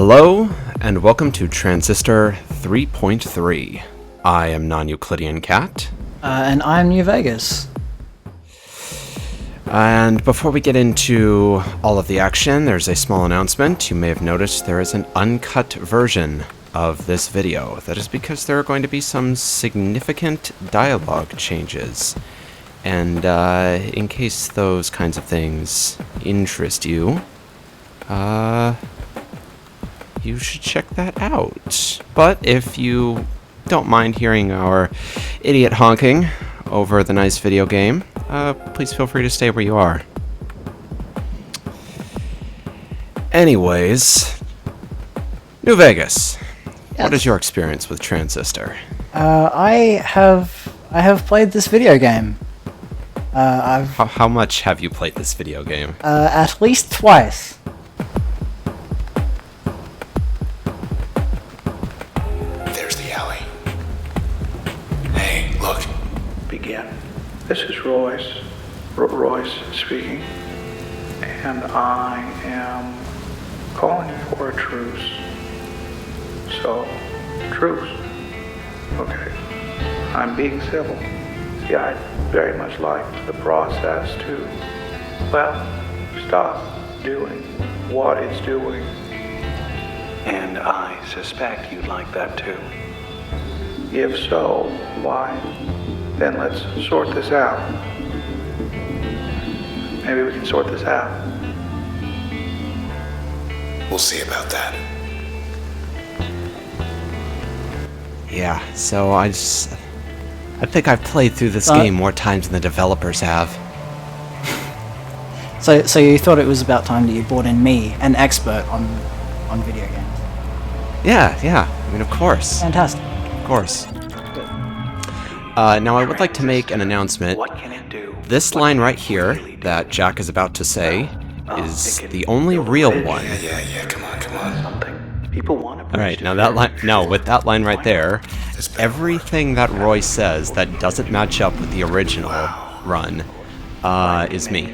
Hello, and welcome to Transistor 3.3. I am Non-Euclidean Cat. And I'm New Vegas. And before we get into all of the action, there's a small announcement. You may have noticed there is an uncut version of this video. That is because there are going to be some significant dialogue changes. And in case those kinds of things interest you, you should check that out. But if you don't mind hearing our idiot honking over the nice video game, please feel free to stay where you are. Anyways, New Vegas, what is your experience with Transistor? I have played this video game. How much have you played this video game? At least twice. There's the alley. Hey, look. Begin. This is Royce speaking, and I am calling for a truce. So, truce. Okay. I'm being civil. See, I very much like the process to, well, stop doing what it's doing. And I suspect you'd like that too. If so, why, then let's sort this out. Maybe we can sort this out. We'll see about that. Yeah, so I think I've played through this game more times than the developers have. So you thought it was about time that you brought in me, an expert on video games. Yeah, I mean, of course. Fantastic. Of course. Now I would like to make an announcement. What can it do? This line right here that Jack is about to say is the only real one. Yeah, come on. Something people want to. Alright, now that line, no, with that line right there, everything that Roy says that doesn't match up with the original run is me.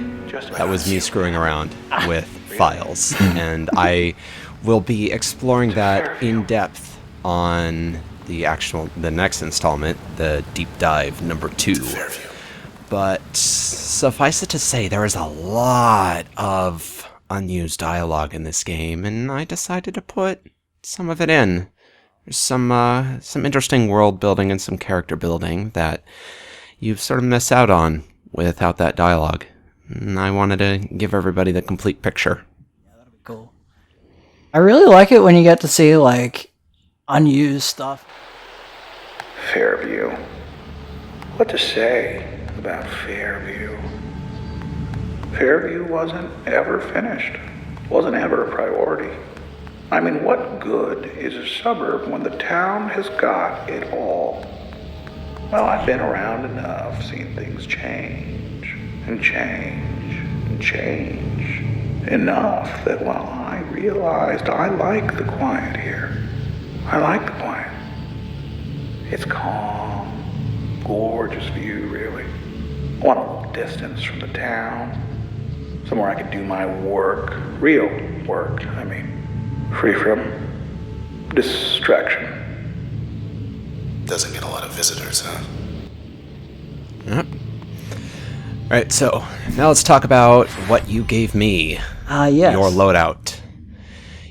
That was me screwing around with files, and I will be exploring that in depth on the next installment, the Deep Dive number 2. But suffice it to say, there is a lot of unused dialogue in this game, and I decided to put some of it in. There's some interesting world building and some character building that you've sort of missed out on without that dialogue. And I wanted to give everybody the complete picture. Yeah, that'd be cool. I really like it when you get to see, like, unused stuff. Fairview. What to say about Fairview? Fairview wasn't ever finished. Wasn't ever a priority. I mean, what good is a suburb when the town has got it all? Well, I've been around enough, seen things change and change and change. Enough that, well, I realized I like the quiet here. I like the quiet. It's calm, gorgeous view, really. I want a little distance from the town. Somewhere I can do my work, real work, I mean. Free from distraction. Doesn't get a lot of visitors, huh? Yep. Alright, so now let's talk about what you gave me. Yes. Your loadout.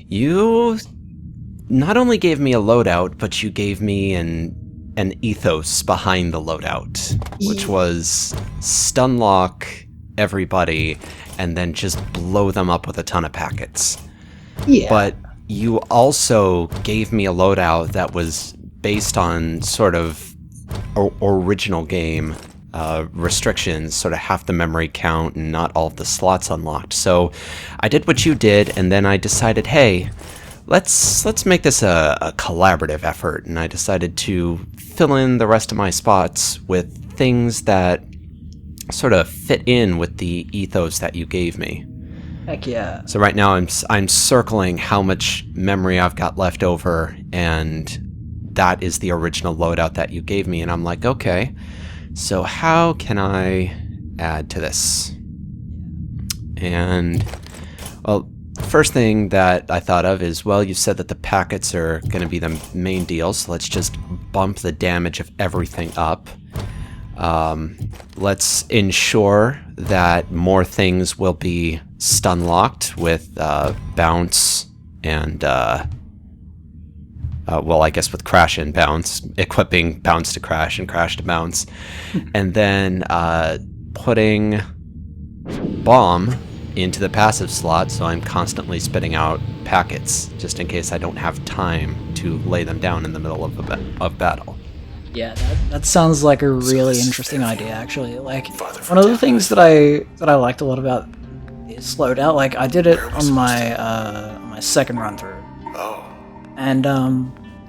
You not only gave me a loadout, but you gave me an ethos behind the loadout, which was stun lock everybody and then just blow them up with a ton of packets. Yeah. But you also gave me a loadout that was based on sort of original game restrictions, sort of half the memory count and not all of the slots unlocked. So I did what you did, and then I decided, hey, let's make this a collaborative effort, and I decided to fill in the rest of my spots with things that sort of fit in with the ethos that you gave me. Heck yeah. So right now I'm circling how much memory I've got left over, and that is the original loadout that you gave me, and I'm like, okay, so how can I add to this? And, well, first thing that I thought of is, well, you said that the packets are going to be the main deal, so let's just bump the damage of everything up. Let's ensure that more things will be stun locked with bounce and, well, I guess with crash and bounce, equipping bounce to crash and crash to bounce, and then putting bomb into the passive slot, so I'm constantly spitting out packets, just in case I don't have time to lay them down in the middle of battle. Yeah, that sounds like a really interesting idea, actually. Like, one of the things that I liked a lot about this loadout, like, I did it on my second run through. Oh. And,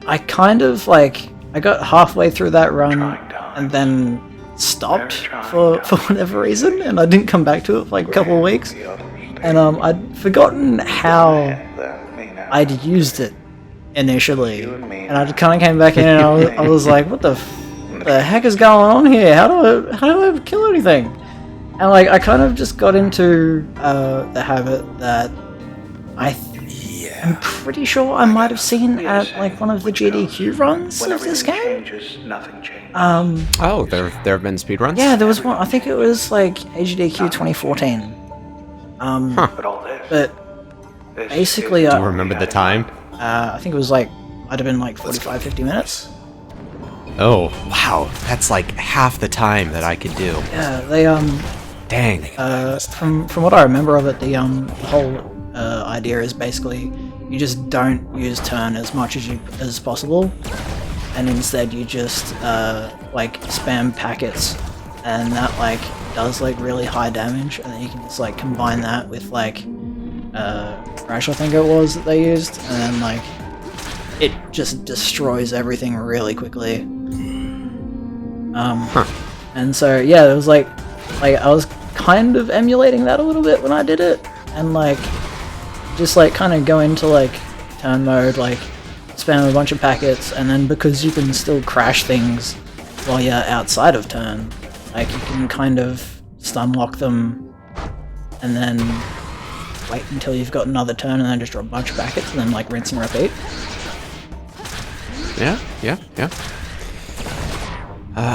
I kind of, like, I got halfway through that run, and then stopped for whatever reason, and I didn't come back to it for, like, a couple of weeks. And, I'd forgotten how I'd used it initially, and I kind of came back in and I was like, what the heck is going on here? How do I kill anything? And like I kind of just got into the habit that I'm pretty sure I might have seen at like one of the GDQ runs of this game. Oh, there have been speedruns? Yeah, there was one. I think it was like AGDQ 2014. But basically, do you remember the time? I think it was like, might have been like 45, 50 minutes. Oh, wow. That's like half the time that I could do. Yeah, they, Dang. from what I remember of it, the whole, idea is basically you just don't use turn as much as possible, and instead you just, like, spam packets, and that, like, does, like, really high damage, and then you can just, like, combine that with, like, Crash, I think it was, that they used, and then, like, it just destroys everything really quickly. And so, yeah, it was like, I was kind of emulating that a little bit when I did it, and, like, just, like, kind of go into, like, turn mode, like, spam a bunch of packets, and then because you can still crash things while you're outside of turn, like, you can kind of stun lock them, and then wait until you've got another turn and then just drop a bunch of packets and then like rinse and repeat. Yeah.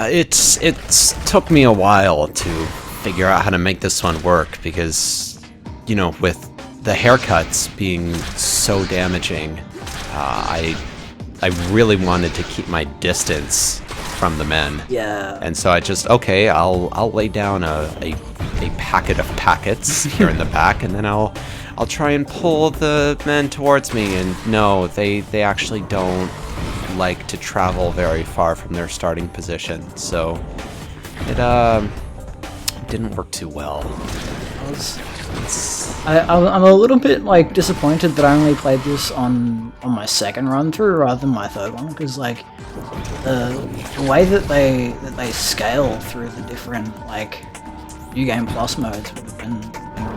It's took me a while to figure out how to make this one work because, you know, with the haircuts being so damaging, I really wanted to keep my distance from the men. Yeah. And so I just, okay, I'll lay down a packet of packets here in the back, and then I'll try and pull the men towards me. And no, they actually don't like to travel very far from their starting position, so it didn't work too well. I'm a little bit like disappointed that I only played this on my second run through rather than my third one, because like the way that they scale through the different like New Game Plus modes would have been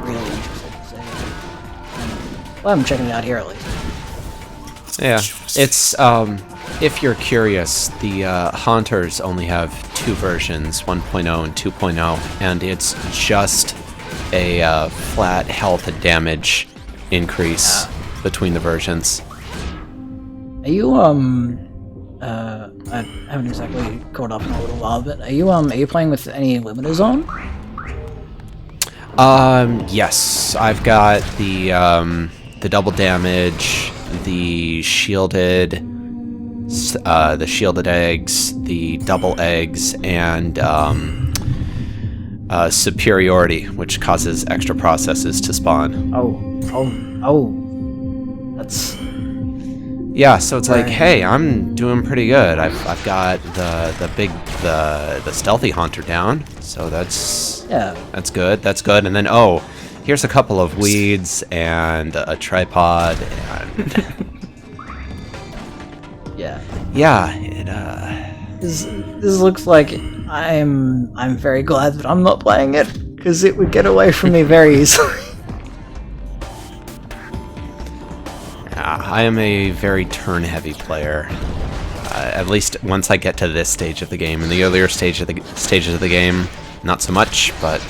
really interesting to see. Well, I'm checking it out here at least. Yeah, it's if you're curious, the Haunters only have two versions, 1.0 and 2.0, and it's just a flat health and damage increase between the versions. Are you I haven't exactly caught up in a little while, but are you playing with any limiters on? Yes, I've got the double damage, the shielded eggs, the double eggs, and superiority, which causes extra processes to spawn. Oh, that's... Yeah, so it's like, hey, I'm doing pretty good. I've got the stealthy haunter down, so that's good. That's good. And then here's a couple of weeds and a tripod and This looks like I'm very glad that I'm not playing it, because it would get away from me very easily. I am a very turn-heavy player. At least once I get to this stage of the game. In the earlier stages of the game, not so much, but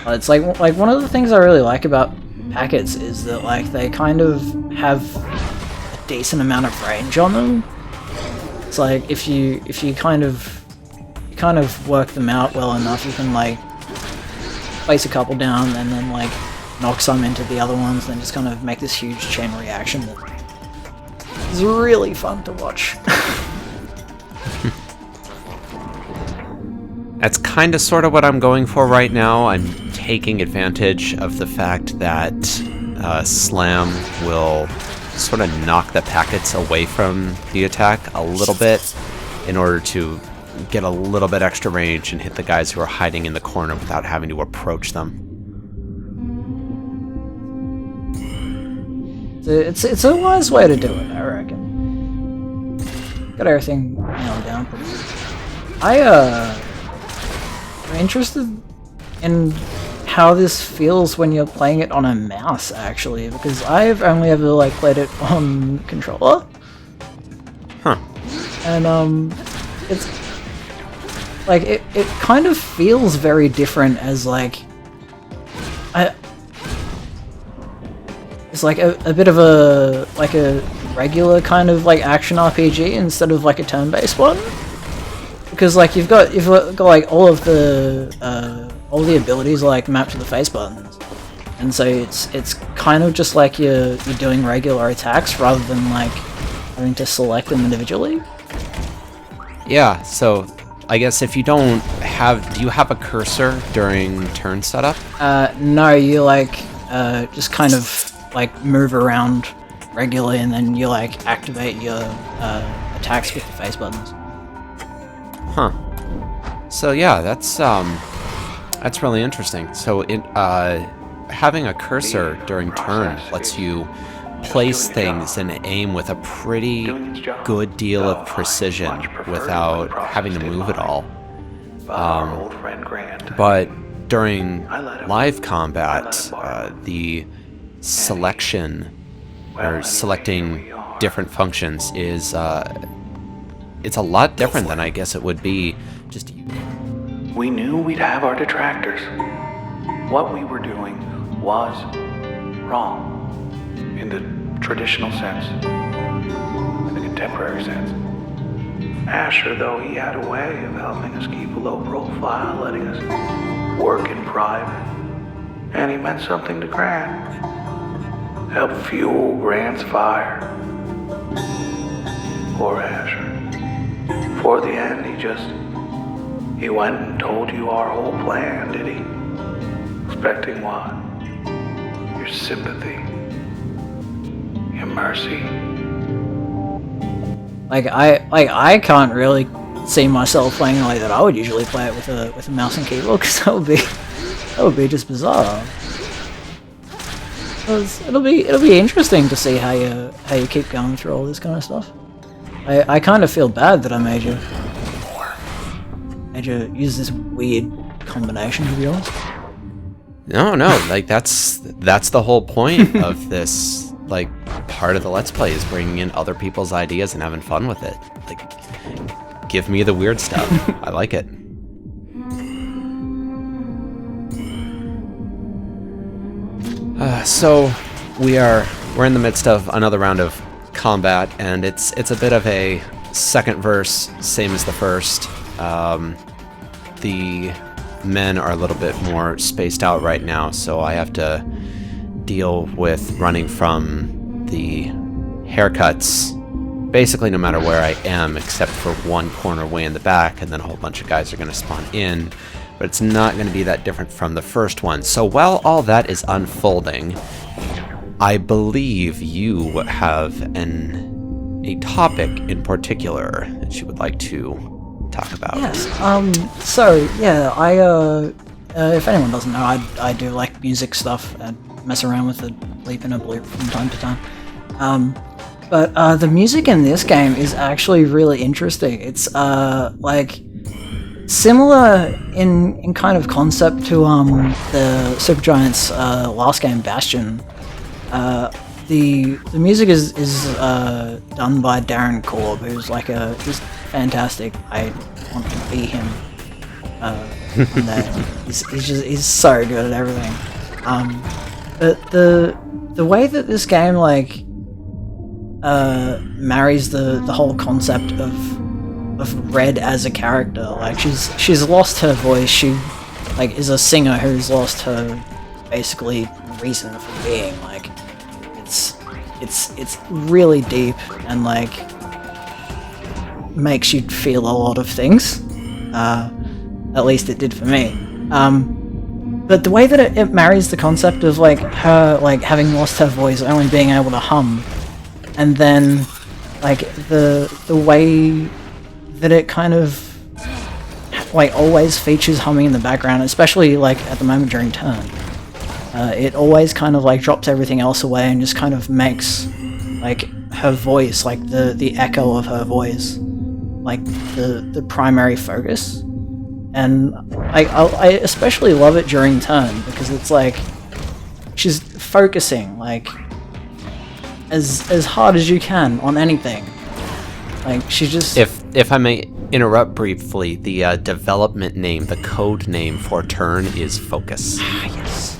It's like one of the things I really like about packets is that like they kind of have a decent amount of range on them. It's like if you kind of work them out well enough, you can like place a couple down and then like knock some into the other ones, and just kind of make this huge chain reaction that is really fun to watch. That's kind of sort of what I'm going for right now. I'm taking advantage of the fact that Slam will sort of knock the packets away from the attack a little bit in order to get a little bit extra range and hit the guys who are hiding in the corner without having to approach them. It's a wise way to do it, I reckon. Got everything nailed down pretty good. I'm interested in how this feels when you're playing it on a mouse, actually, because I've only ever like played it on controller. Huh. And it's like it kind of feels very different as like it's like a bit of a regular kind of like action RPG instead of like a turn-based one. Because like you've got like all the abilities like mapped to the face buttons, and so it's kind of just like you're doing regular attacks rather than like having to select them individually. Yeah, so I guess if you don't have, do you have a cursor during turn setup? No, you like just kind of like move around regularly, and then you like activate your attacks with the face buttons. Huh. So yeah, that's really interesting. So having a cursor during turn lets you place things and aim with a pretty good deal of precision without having to move at all. But during live combat, the selection or selecting different functions is it's a lot different than I guess it would be just. We knew we'd have our detractors. What we were doing was wrong. In the traditional sense. In the contemporary sense. Asher, though, he had a way of helping us keep a low profile, letting us work in private. And he meant something to Grant. Helped fuel Grant's fire. Poor Asher. Before the end, he went and told you our whole plan, did he? Expecting what? Your sympathy. Your mercy. I can't really see myself playing the way that I would usually play it with a mouse and keyboard, because that would be just bizarre. It'll be interesting to see how you keep going through all this kind of stuff. I kind of feel bad that I made you use this weird combination, to be honest. No, like that's the whole point of this, like, part of the Let's Play is bringing in other people's ideas and having fun with it. Like, give me the weird stuff. I like it. So we're in the midst of another round of combat, and it's a bit of a second verse, same as the first. The men are a little bit more spaced out right now, so I have to deal with running from the haircuts basically no matter where I am, except for one corner way in the back, and then a whole bunch of guys are going to spawn in, but it's not going to be that different from the first one. So while all that is unfolding, I believe you have a topic in particular that you would like to talk about. Yes. So yeah, if anyone doesn't know, I do like music stuff and mess around with the bleep and a bloop from time to time. But the music in this game is actually really interesting. It's like similar in kind of concept to the Supergiant's last game, Bastion. The music is done by Darren Korb, who's like just fantastic. I want to be him on there. He's so good at everything. But the way that this game like marries the whole concept of Red as a character, like she's lost her voice. She like is a singer who's lost her basically reason for being. Like it's really deep and like makes you feel a lot of things. At least it did for me. But the way that it marries the concept of like her like having lost her voice, only being able to hum, and then like the way that it kind of like always features humming in the background, especially like at the moment during turn. It always kind of like drops everything else away and just kind of makes like her voice, like the echo of her voice, like the primary focus. And I especially love it during turn because it's like she's focusing like as hard as you can on anything. Like she's just. If I may interrupt briefly, the development name, the code name for turn is focus. Yes.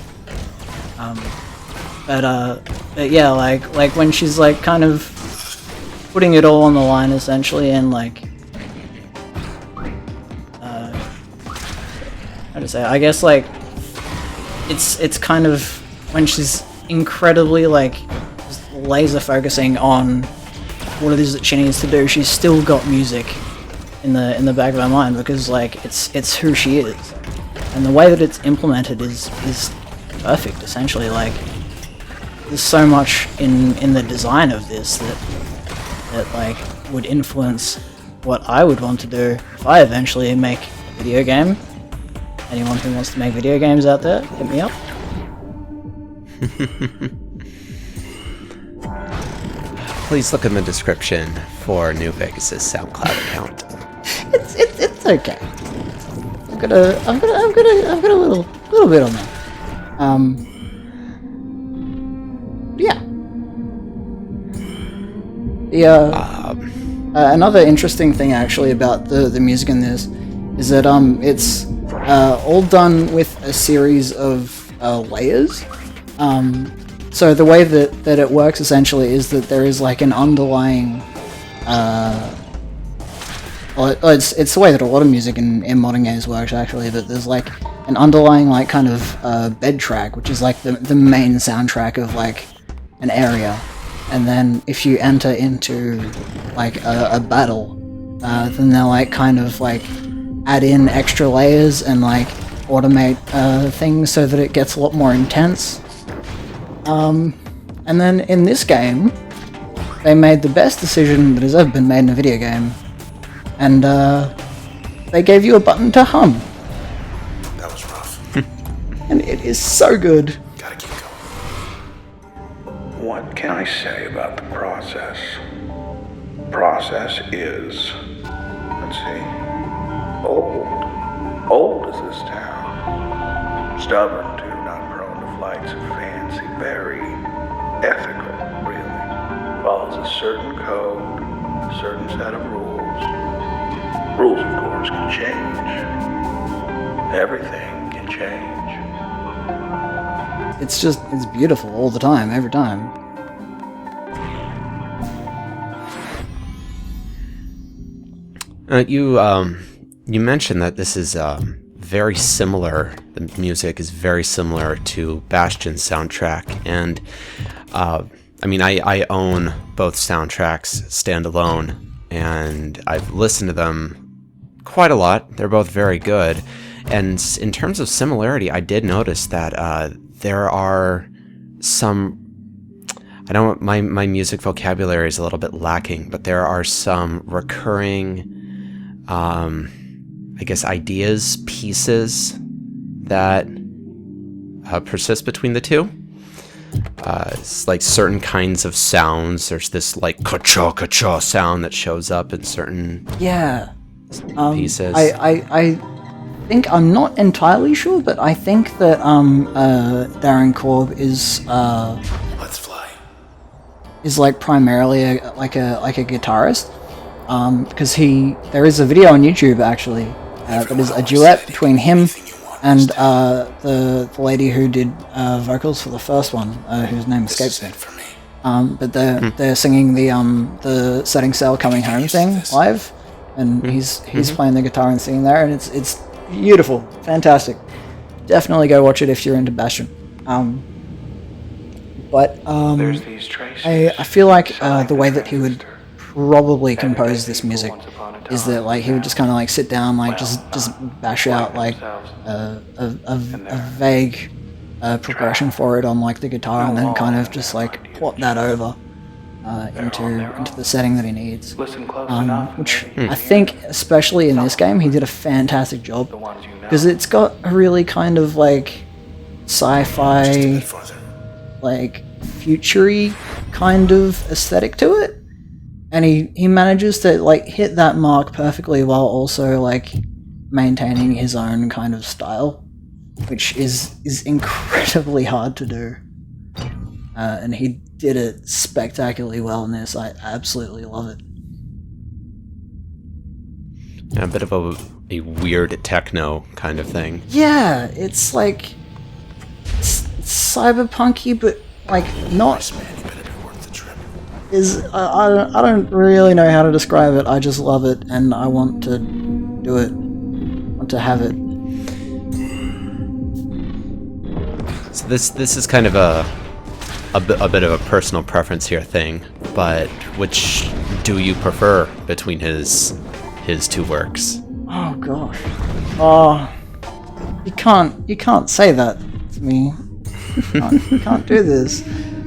But yeah, like when she's like kind of putting it all on the line essentially, and like how to say, I guess like it's kind of when she's incredibly like just laser focusing on what it is that she needs to do. She's still got music in the back of her mind because like it's who she is, and the way that it's implemented is perfect. Essentially, like there's so much in the design of this that like would influence what I would want to do if I eventually make a video game. Anyone who wants to make video games out there, hit me up. Please look in the description for New Vegas' SoundCloud account. It's okay. I've got a little bit on that. Yeah. Another interesting thing actually about the music in this is that it's all done with a series of layers. So the way that it works essentially is that there is like an underlying it's the way that a lot of music in modern games works actually, but there's like an underlying like kind of bed track, which is like the main soundtrack of like an area. And then if you enter into like a battle, then they'll like kind of like add in extra layers and like automate things so that it gets a lot more intense. And then in this game, they made the best decision that has ever been made in a video game, and they gave you a button to hum. That was rough. And it is so good. Gotta keep going. What can I say about the process? Process is, let's see, old is this town. Stubborn too, not prone to flights of fancy, very ethical, really. Follows a certain code, a certain set of rules. Rules, of course, can change. Everything can change. It's beautiful all the time, every time. You mentioned that this is very similar. The music is very similar to Bastion's soundtrack, and I mean, I own both soundtracks standalone, and I've listened to them quite a lot. They're both very good, and in terms of similarity, I did notice that there are some. I don't. My music vocabulary is a little bit lacking, but there are some recurring. I guess ideas, pieces that persist between the two. It's like certain kinds of sounds. There's this like ka-cha ka-cha sound that shows up in certain pieces. I think I'm not entirely sure, but I think that Darren Korb is Let's fly. is like primarily a guitarist. Because there is a video on YouTube actually, that is a duet between him and the lady who did vocals for the first one, whose name escapes me. But they're singing the Setting Sail Coming Home thing live, and he's playing the guitar and singing there, and it's beautiful, fantastic. Definitely go watch it if you're into Bastion. I feel like the way that he would probably compose this music is that like he would just kind of like sit down, like just bash out like a vague progression for it on like the guitar, and then kind of just like plot that over into the setting that he needs. Which I think, especially in this game, he did a fantastic job, because it's got a really kind of like sci-fi, like future-y kind of aesthetic to it, and he manages to like hit that mark perfectly while also like maintaining his own kind of style, which is incredibly hard to do, and he did it spectacularly well in this. I absolutely love it. Yeah, a bit of a weird techno kind of thing. Yeah, it's like it's cyberpunky, but like not. I don't really know how to describe it. I just love it, and I want to do it. Want to have it. So this is kind of a bit of a personal preference here thing, but which do you prefer between his two works? Oh gosh. Oh, you can't say that to me. You can't do this.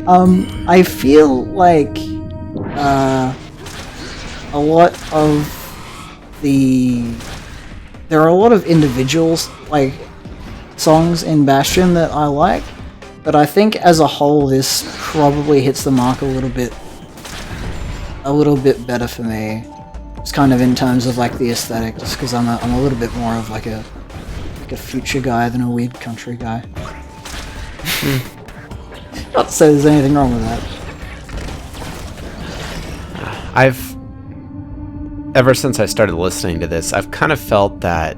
I feel like a lot of there are a lot of individuals like songs in Bastion that I like, but I think as a whole this probably hits the mark a little bit better for me. It's kind of in terms of like the aesthetic, just because I'm a little bit more of like a future guy than a weird country guy. Not to say there's anything wrong with that. Ever since I started listening to this, I've kind of felt that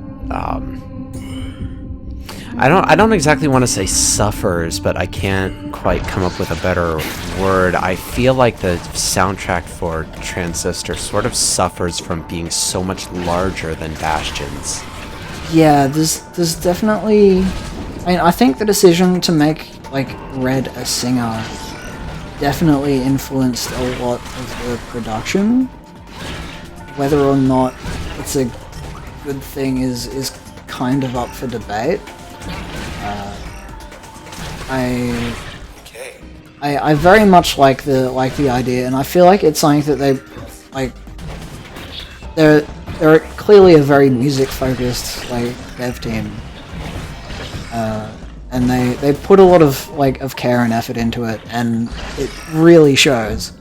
I don't exactly want to say suffers, but I can't quite come up with a better word. I feel like the soundtrack for Transistor sort of suffers from being so much larger than Bastion's. Yeah, there's definitely. I mean, I think the decision to make like Red a singer definitely influenced a lot of the production. Whether or not it's a good thing is kind of up for debate. I very much like the idea, and I feel like it's something that they like. They're clearly a very music focused like dev team, and they put a lot of care and effort into it, and it really shows.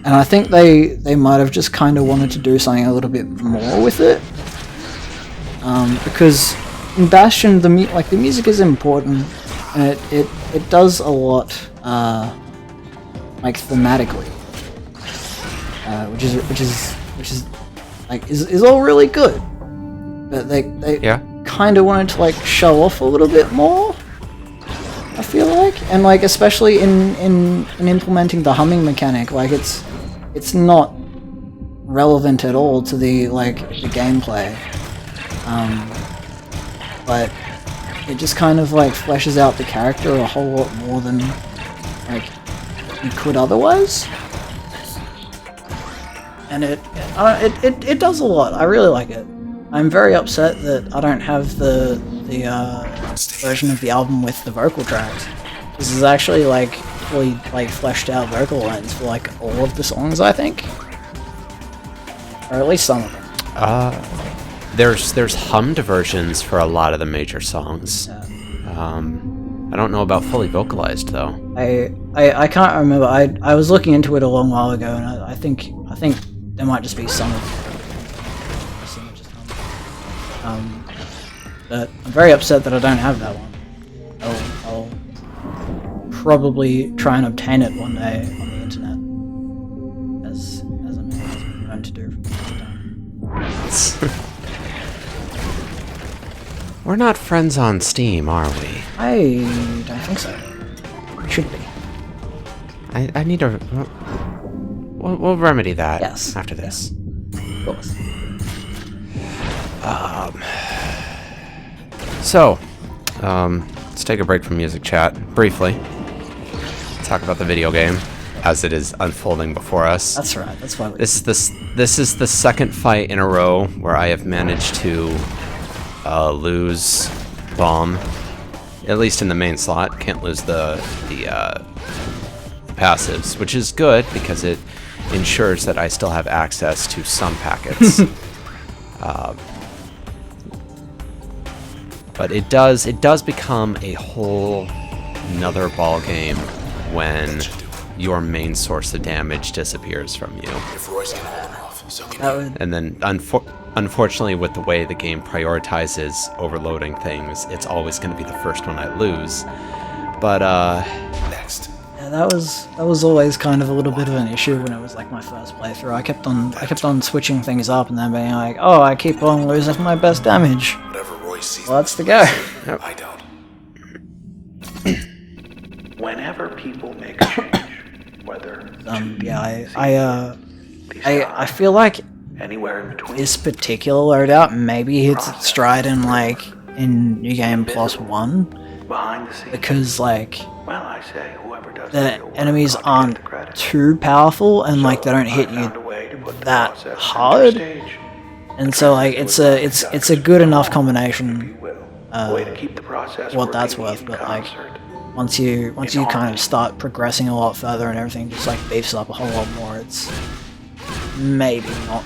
And I think they might have just kind of wanted to do something a little bit more with it, because in Bastion the music is important, and it does a lot like thematically, which is all really good, but they kind of wanted to like show off a little bit more, I feel like, and like especially in implementing the humming mechanic, like it's not relevant at all to the gameplay, but it just kind of like fleshes out the character a whole lot more than like you could otherwise, and it does a lot. I really like it. I'm very upset that I don't have the version of the album with the vocal tracks. This is actually like fully fleshed out vocal lines for like all of the songs, I think, or at least some of them. There's hummed versions for a lot of the major songs. Yeah. I don't know about fully vocalized though. I can't remember. I was looking into it a long while ago, and I think there might just be some of them. But I'm very upset that I don't have that one. I'll probably try and obtain it one day on the internet, as I'm known to do from time to time. We're not friends on Steam, are we? I don't think so. It should be. I need to... We'll remedy that Yes. after this. Of course. So, let's take a break from music chat, briefly. Talk about the video game, as it is unfolding before us. That's right. That's why we... This is the second fight in a row where I have managed to lose bomb, at least in the main slot. Can't lose the passives, which is good because it ensures that I still have access to some packets. But it does become a whole nother ball game when your main source of damage disappears from you. If Royce can hold him off, so can That would... And then, unfortunately, with the way the game prioritizes overloading things, it's always going to be the first one I lose. But, next. Yeah, that was always kind of a little bit of an issue when it was like my first playthrough. I kept on switching things up and then being like, oh, I keep on losing my best damage. Whatever Royce sees. Well, that's the go. I don't. Whenever people make a change, whether Yeah, I feel like anywhere in between, this particular loadout maybe hits its stride in like in New Game Plus 1 behind the scenes, because like well, I say whoever does the real work enemies ought to get aren't the credit. too powerful and like they don't I hit found a you way to put the that process hard. center stage, and so like it's a good enough if you combination will. A way to keep the process what that's working worth, in but like concert. once you kind of start progressing a lot further and everything just like beefs up a whole lot more, it's maybe not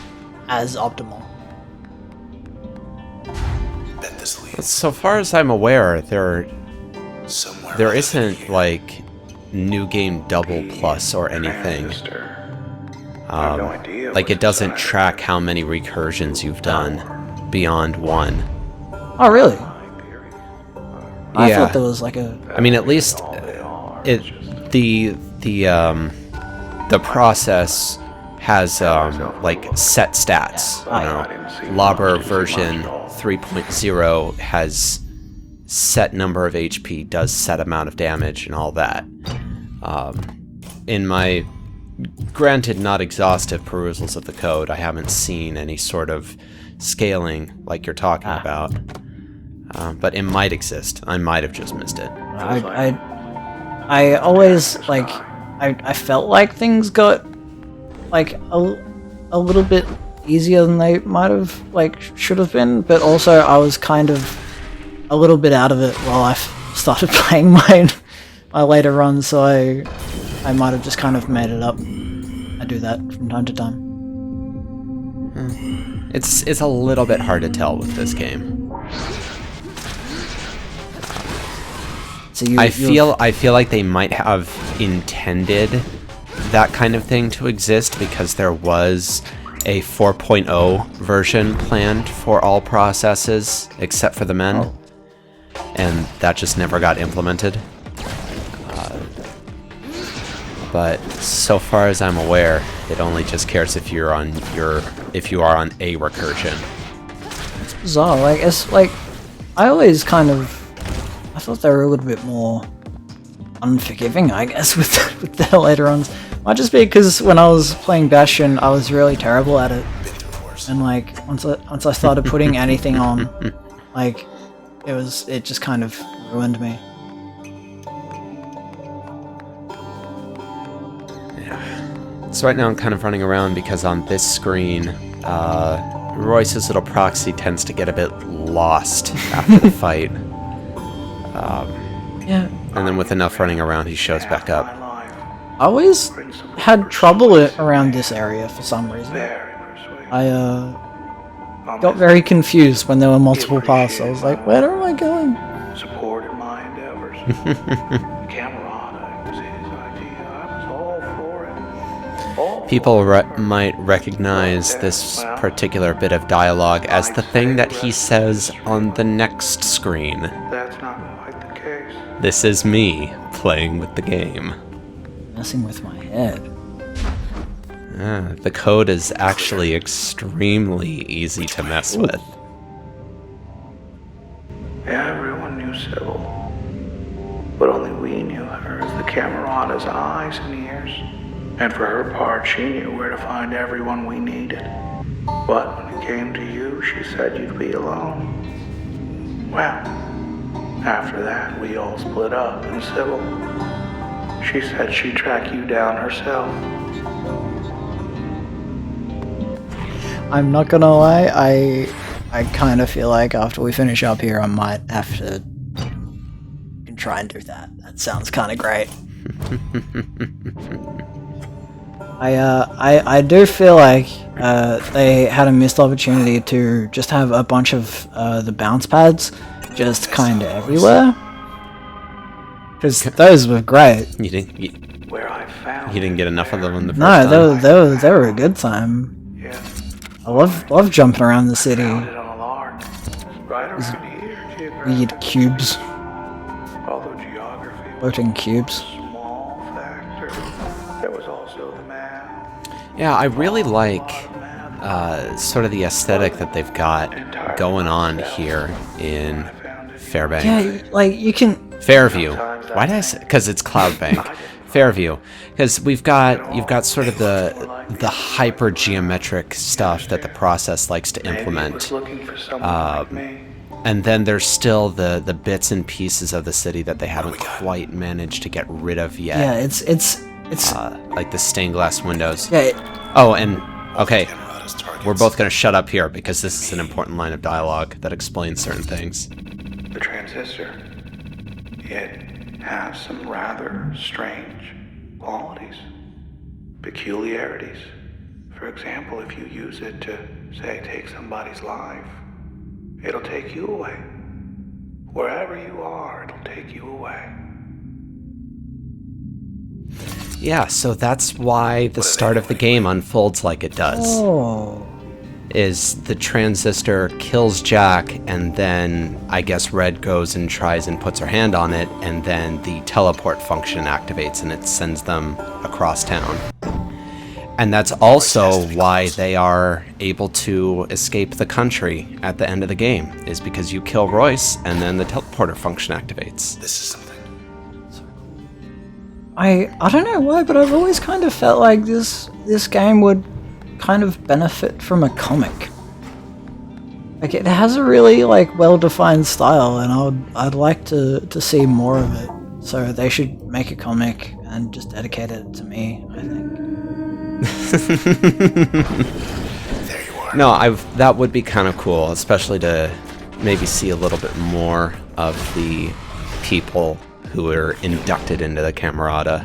as optimal. Bet this leads so far as I'm aware, somewhere. there other than isn't here. like new game double plus or anything. Transistor. I have no idea Like what's it doesn't inside. track how many recursions you've done beyond one. Oh really? My theory. I Yeah. thought there was like a... I mean, at least All they are. it the process has like set stats. You know, Lauber version 3.0 has set number of HP, does set amount of damage, and all that. In my granted not exhaustive perusals of the code, I haven't seen any sort of scaling like you're talking about. But it might exist. I might have just missed it. I always like I felt like things got like a little bit easier than they might have like should have been, but also I was kind of a little bit out of it while I started playing my later runs, so I might have just kind of made it up. I do that from time to time. It's a little bit hard to tell with this game. So I feel like they might have intended that kind of thing to exist because there was a 4.0 version planned for all processes except for the men, and that just never got implemented. But so far as I'm aware, it only just cares if you are on a recursion. It's bizarre. Like it's like I always kind of I thought they were a little bit more unforgiving, I guess, with their later runs. Might just be because when I was playing Bastion, I was really terrible at it, Been through worse. and like once I started putting anything on, like it just kind of ruined me. So right now I'm kind of running around because on this screen, Royce's little proxy tends to get a bit lost after the fight. Yeah, And then with enough running around, he shows back up. I always had trouble around this area for some reason. Very persuasive. I got very confused when there were multiple paths. I was like, where am I going? Supported my endeavors. Camerata, it was his idea. I was all for it. All People might recognize this particular bit of dialogue as the thing that he says on the next screen. That's not quite the case. This is me playing with the game. Messing with my head. The code is actually extremely easy to mess with. Camerata's eyes and ears. And for her part, she knew where to find everyone we needed. But when it came to you, she said you'd be alone. Well, after that, we all split up, and Sybil, she said she'd track you down herself. I'm not gonna lie, I kind of feel like after we finish up here, I might have to try and do that. That sounds kind of great. I do feel like they had a missed opportunity to just have a bunch of the bounce pads just kind of everywhere. Because those were great. You didn't get enough of them in the first time? No, they were a good time. Yeah. I love jumping around the city. Found it on a lark. Right around here, Weird cubes. Although geography was Floating cubes. a small factor, there was also the map. Yeah, I really like sort of the aesthetic that they've got going on here in Fairbank. Yeah, like you can. Fairview. Why did I say? Because it's Cloudbank. Fairview. Because you've got sort of the hyper geometric stuff that the process likes to implement. And then there's still the bits and pieces of the city that they haven't quite managed to get rid of yet. Yeah, it's like the stained glass windows. yeah. Oh, and okay, we're both gonna shut up here because this is an important line of dialogue that explains certain things. The transistor, it has some rather strange qualities, peculiarities. For example, if you use it to, say, take somebody's life, it'll take you away. Wherever you are, it'll take you away. Yeah, so that's why the start of the game unfolds like it does. Oh. Is the transistor kills Jack, and then I guess Red goes and tries and puts her hand on it, and then the teleport function activates and it sends them across town. And that's also why they are able to escape the country at the end of the game, is because you kill Royce and then the teleporter function activates. This is something. I don't know why, but I've always kind of felt like this game would kind of benefit from a comic. Like it has a really like well-defined style, and I'd like to see more of it. So they should make a comic and just dedicate it to me, I think. There you are. No, that would be kind of cool, especially to maybe see a little bit more of the people who are inducted into the Camerata.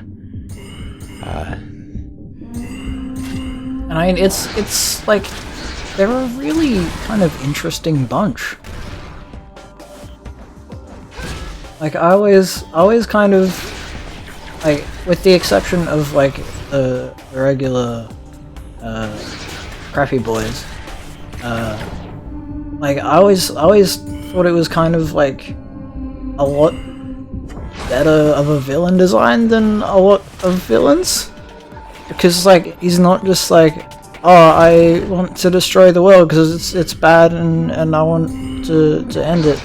And I mean, it's like they're a really kind of interesting bunch. Like I always kind of like, with the exception of like the regular crappy boys, like I always thought it was kind of like a lot better of a villain design than a lot of villains, because like he's not just like, oh, I want to destroy the world because it's bad and I want to end it.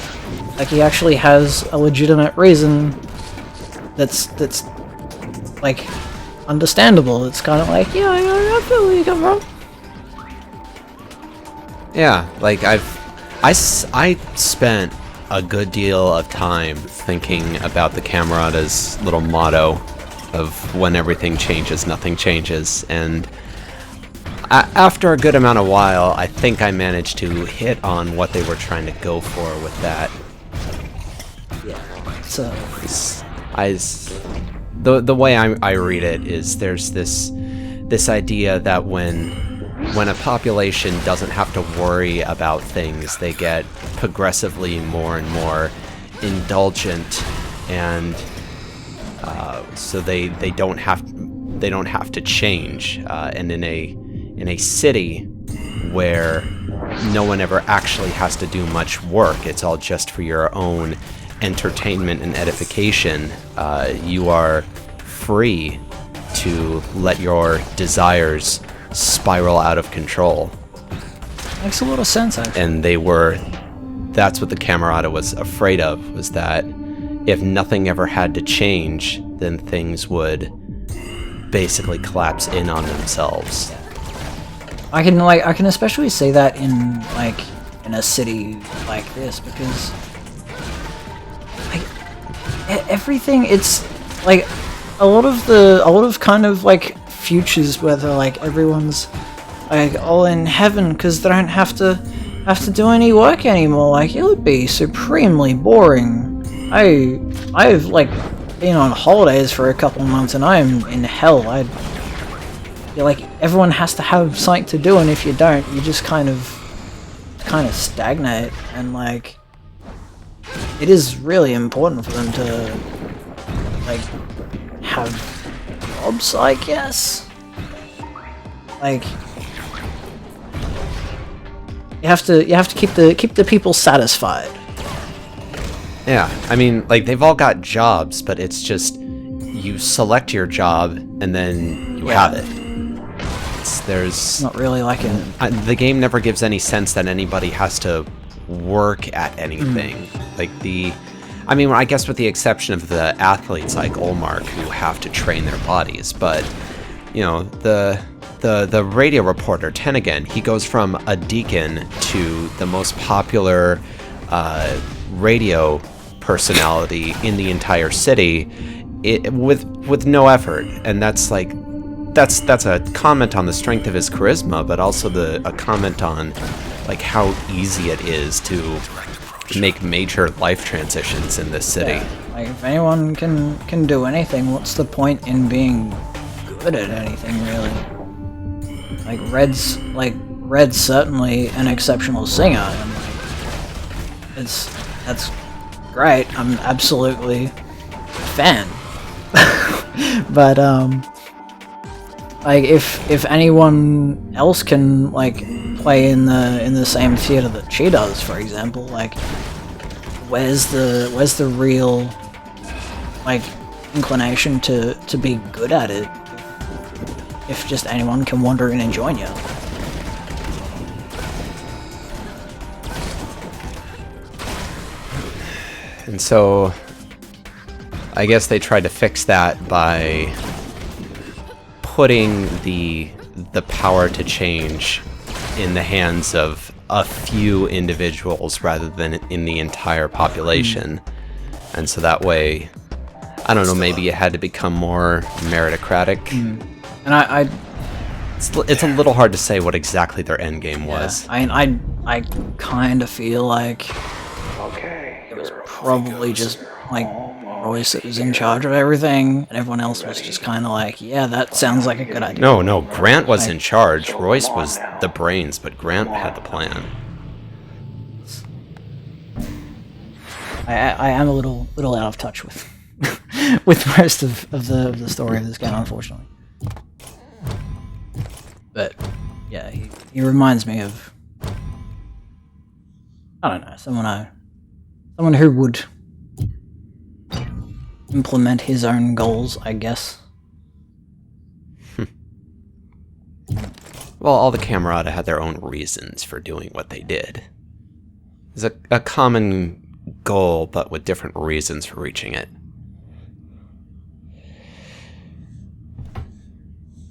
Like he actually has a legitimate reason that's like understandable. It's kind of like, yeah, I feel where you come from. Yeah, like I spent a good deal of time thinking about the Camerata's little motto of when everything changes, nothing changes, and after a good amount of while, I think I managed to hit on what they were trying to go for with that. Yeah. So the way I read it is there's this idea that when a population doesn't have to worry about things, they get progressively more and more indulgent, and so they don't have to change. And in a city where no one ever actually has to do much work, it's all just for your own entertainment and edification, you are free to let your desires spiral out of control. makes a lot of sense, actually. And that's what the Camerata was afraid of, was that if nothing ever had to change, then things would basically collapse in on themselves. I can especially see that in in a city like this, because everything, it's like a lot of kind of futures where they're everyone's all in heaven because they don't have to do any work anymore. It would be supremely boring. I've been on holidays for a couple of months and I'm in hell. I feel like everyone has to have something to do, and if you don't, you just kind of stagnate. And it is really important for them to have jobs, I guess. You have to keep the people satisfied. Yeah, I mean, they've all got jobs, but it's just you select your job and then you have it. There's not really the game never gives any sense that anybody has to work at anything. I guess with the exception of the athletes like Olmark who have to train their bodies, but the radio reporter Tennigan, he goes from a deacon to the most popular radio personality in the entire city with no effort, and that's a comment on the strength of his charisma, but also a comment on how easy it is to make major life transitions in this city. Yeah. If anyone can do anything, what's the point in being good at anything, really? Red's certainly an exceptional singer, and that's great. I'm absolutely a fan. But if anyone else can play in the same theater that she does, for example, where's the real inclination to be good at it if just anyone can wander in and join you? And so I guess they tried to fix that by putting the power to change in the hands of a few individuals rather than in the entire population. And so that way, I don't know, maybe it had to become more meritocratic. And it's a little hard to say what exactly their end game was. I kind of feel like it was probably just Royce that was in charge of everything, and everyone else was just kind of yeah, that sounds like a good idea. No, Grant was in charge. Royce was the brains, but Grant had the plan. I am a little out of touch with with most of the story of this game, unfortunately. But yeah, he reminds me of, I don't know, someone who would implement his own goals, I guess. Well, all the Camerata had their own reasons for doing what they did. There's a common goal, but with different reasons for reaching it.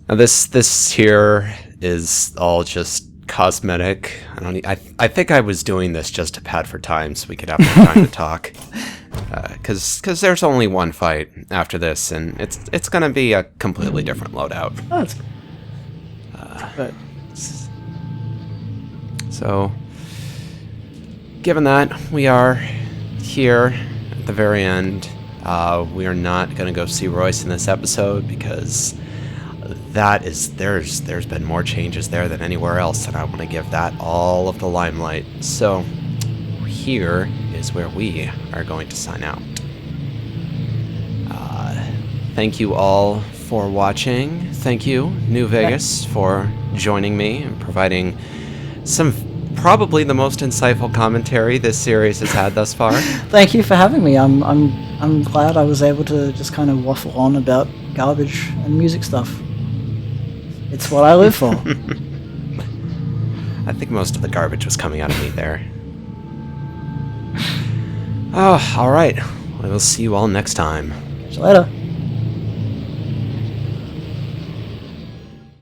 Now this here is all just cosmetic. I think I was doing this just to pad for time so we could have more time to talk. Because there's only one fight after this, and it's gonna be a completely different loadout. Oh, that's good. So, given that we are here at the very end, we are not gonna go see Royce in this episode because there's been more changes there than anywhere else, and I want to give that all of the limelight. So here is where we are going to sign out. Thank you all for watching. Thank you, New Vegas, for joining me and providing some probably the most insightful commentary this series has had thus far. Thank you for having me. I'm glad I was able to just kind of waffle on about garbage and music stuff. It's what I live for. I think most of the garbage was coming out of me there. Oh, alright. We will see you all next time. Catch you later.